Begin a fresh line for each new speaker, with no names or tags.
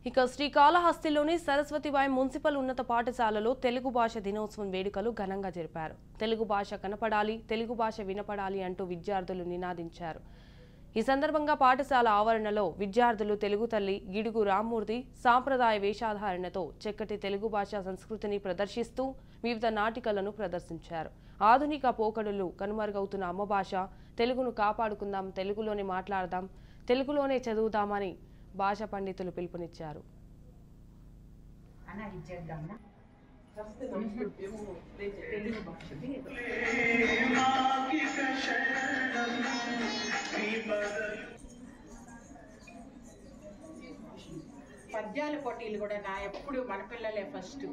ఇక శ్రీకాళహస్తిలోని సరస్వతిబాయి మున్సిపల్ ఉన్నత పాఠశాలలో తెలుగు భాష దినోత్సవం వేడుకలు ఘనంగా జరిపారు. తెలుగు భాష కనపడాలి, తెలుగు భాష వినపడాలి అంటూ విద్యార్థులు నినాదించారు. ఈ సందర్భంగా పాఠశాల ఆవరణలో విద్యార్థులు తెలుగు తల్లి గిడుగు రామ్మూర్తి సాంప్రదాయ వేషధారణతో చక్కటి తెలుగు భాష సంస్కృతిని ప్రదర్శిస్తూ వివిధ నాటికలను ప్రదర్శించారు. ఆధునిక పోకడలు కనుమరుగవుతున్న అమ్మ భాష తెలుగును కాపాడుకుందాం, తెలుగులోనే మాట్లాడదాం, తెలుగులోనే చదువుదామని భాషా పండితులు పిలుపునిచ్చారు.
పద్యాల పోటీలు కూడా నా ఎప్పుడు మన పిల్లలే ఫస్ట్.